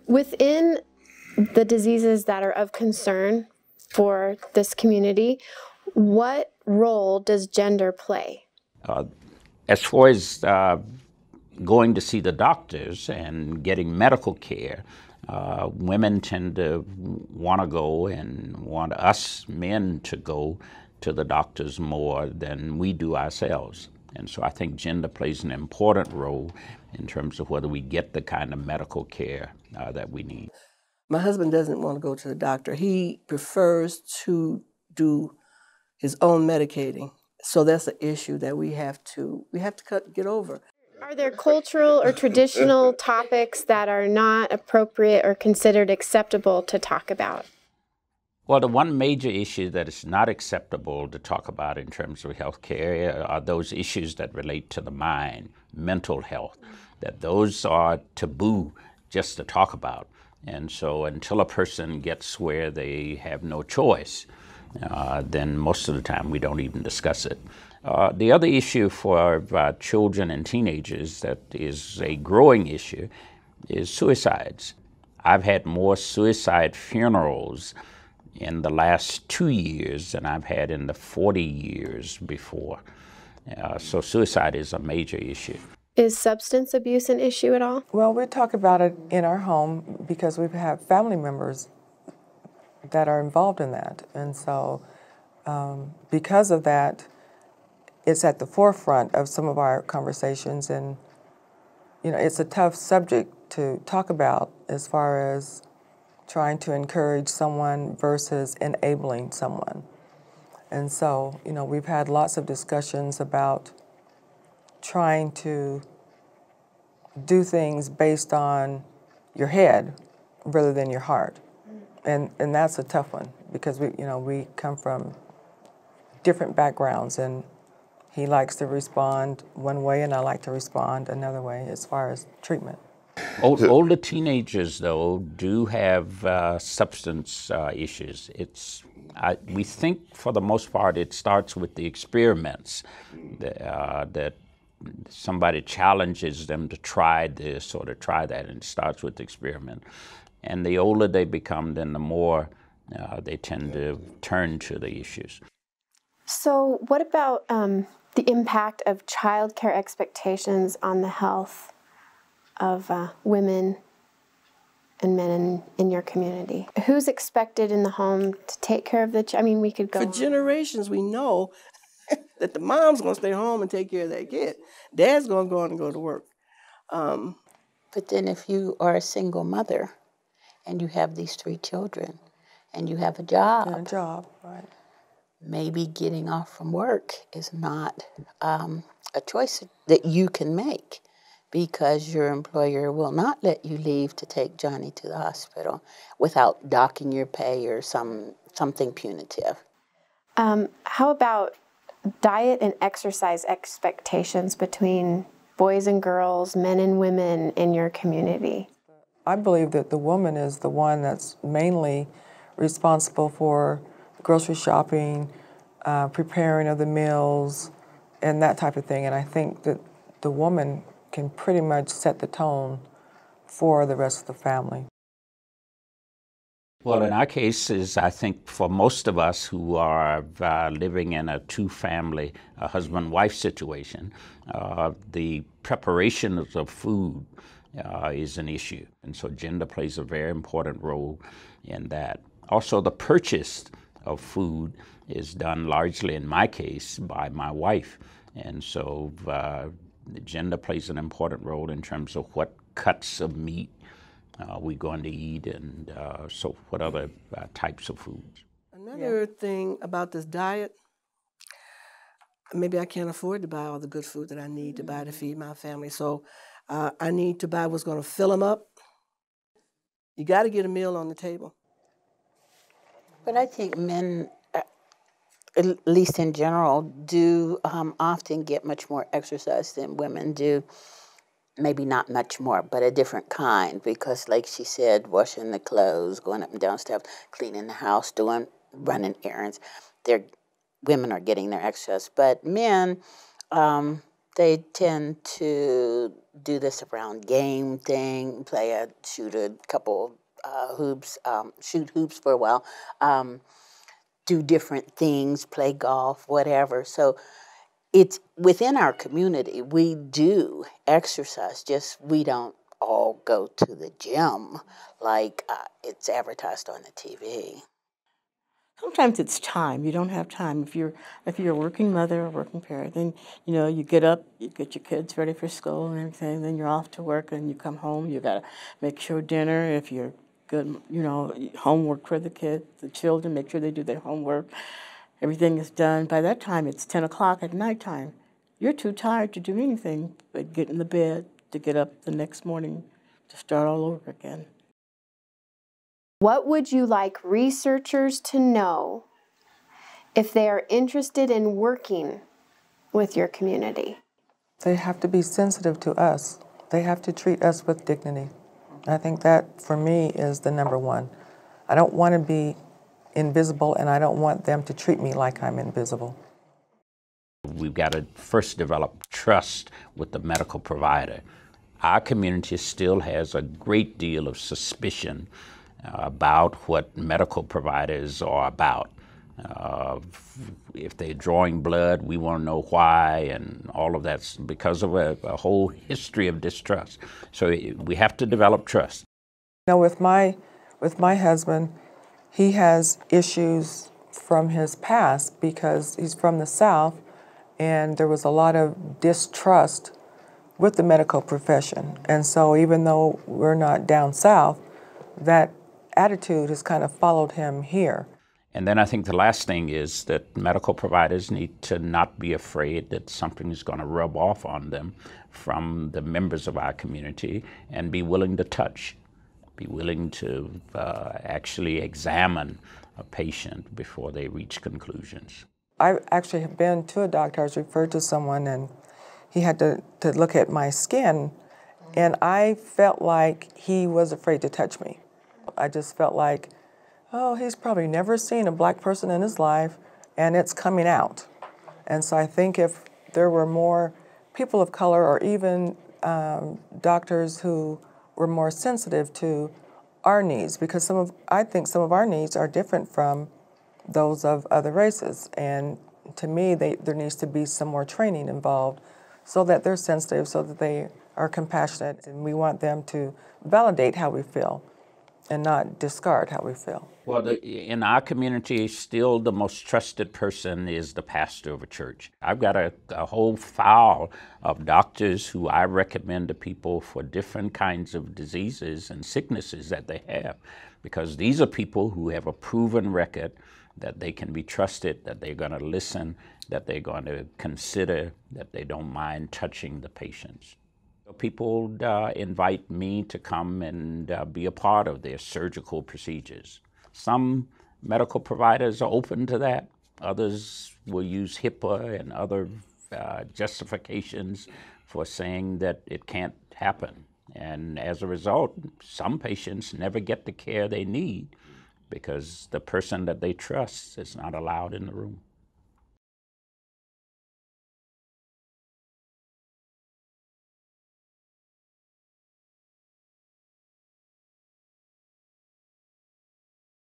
Within the diseases that are of concern for this community, what role does gender play? As far as going to see the doctors and getting medical care, women tend to want to go and want us men to go to the doctors more than we do ourselves. And so I think gender plays an important role in terms of whether we get the kind of medical care that we need. My husband doesn't want to go to the doctor. He prefers to do his own medicating. So that's an issue that we have to get over. Are there cultural or traditional topics that are not appropriate or considered acceptable to talk about? Well, the one major issue that is not acceptable to talk about in terms of health care are those issues that relate to the mind, mental health, that those are taboo just to talk about. And so until a person gets where they have no choice, then most of the time we don't even discuss it. The other issue for children and teenagers that is a growing issue is suicides. I've had more suicide funerals in the last 2 years than I've had in the 40 years before. So suicide is a major issue. Is substance abuse an issue at all? Well, we talk about it in our home because we have family members that are involved in that. And so because of that, it's at the forefront of some of our conversations. And, you know, it's a tough subject to talk about as far as trying to encourage someone versus enabling someone. And so, you know, we've had lots of discussions about trying to do things based on your head rather than your heart. And that's a tough one because we come from different backgrounds, and he likes to respond one way and I like to respond another way as far as treatment. Older teenagers, though, do have substance issues. We think, for the most part, it starts with the experiments that somebody challenges them to try this or to try that, and it starts with the experiment. And the older they become, then the more they tend to turn to the issues. So what about the impact of childcare expectations on the health of women and men in your community? Who's expected in the home to take care of the child? I mean, we could go for generations. We know that the mom's going to stay home and take care of that kid. Dad's going to go on and go to work. But then if you are a single mother and you have these 3 children and you have a job, Right. Maybe getting off from work is not a choice that you can make, because your employer will not let you leave to take Johnny to the hospital without docking your pay or something punitive. How about diet and exercise expectations between boys and girls, men and women in your community? I believe that the woman is the one that's mainly responsible for grocery shopping, preparing of the meals, and that type of thing. And I think that the woman can pretty much set the tone for the rest of the family. Well, in our cases, I think for most of us who are living in a two-family, husband-wife situation, the preparation of food is an issue. And so gender plays a very important role in that. Also, the purchase of food is done largely, in my case, by my wife. And so gender plays an important role in terms of what cuts of meat we're going to eat, and so what other types of foods. Another thing about this diet, maybe I can't afford to buy all the good food that I need to buy to feed my family. So I need to buy what's going to fill them up. You got to get a meal on the table. But I think men, at least in general, do often get much more exercise than women do. Maybe not much more, but a different kind, because like she said, washing the clothes, going up and down steps, cleaning the house, running errands, women are getting their exercise. But men, They tend to do this around game thing, shoot a couple hoops, shoot hoops for a while, do different things, play golf, whatever. So it's within our community, we do exercise, just we don't all go to the gym like it's advertised on the TV. Sometimes it's time. You don't have time. If you're a working mother or working parent, then you get up, you get your kids ready for school and everything. Then you're off to work, and you come home. You gotta make sure dinner. If you're good, homework for the kids, the children, make sure they do their homework. Everything is done. By that time, it's 10 o'clock at nighttime. You're too tired to do anything but get in the bed to get up the next morning to start all over again. What would you like researchers to know if they are interested in working with your community? They have to be sensitive to us. They have to treat us with dignity. I think that, for me, is the number one. I don't want to be invisible, and I don't want them to treat me like I'm invisible. We've got to first develop trust with the medical provider. Our community still has a great deal of suspicion about what medical providers are about. If they're drawing blood, we want to know why, and all of that's because of a whole history of distrust. So we have to develop trust. With my husband, he has issues from his past because he's from the South, and there was a lot of distrust with the medical profession. And so even though we're not down south, that attitude has kind of followed him here. And then I think the last thing is that medical providers need to not be afraid that something is going to rub off on them from the members of our community, and be willing to touch, be willing to actually examine a patient before they reach conclusions. I actually have been to a doctor. I was referred to someone, and he had to look at my skin, and I felt like he was afraid to touch me. I just felt like, oh, he's probably never seen a black person in his life, and it's coming out. And so I think if there were more people of color, or even doctors who were more sensitive to our needs, because I think some of our needs are different from those of other races. And to me, there needs to be some more training involved so that they're sensitive, so that they are compassionate, and we want them to validate how we feel and not discard how we feel. Well, in our community, still the most trusted person is the pastor of a church. I've got a whole file of doctors who I recommend to people for different kinds of diseases and sicknesses that they have, because these are people who have a proven record that they can be trusted, that they're going to listen, that they're going to consider, that they don't mind touching the patients. People invite me to come and be a part of their surgical procedures. Some medical providers are open to that. Others will use HIPAA and other justifications for saying that it can't happen. And as a result, some patients never get the care they need because the person that they trust is not allowed in the room.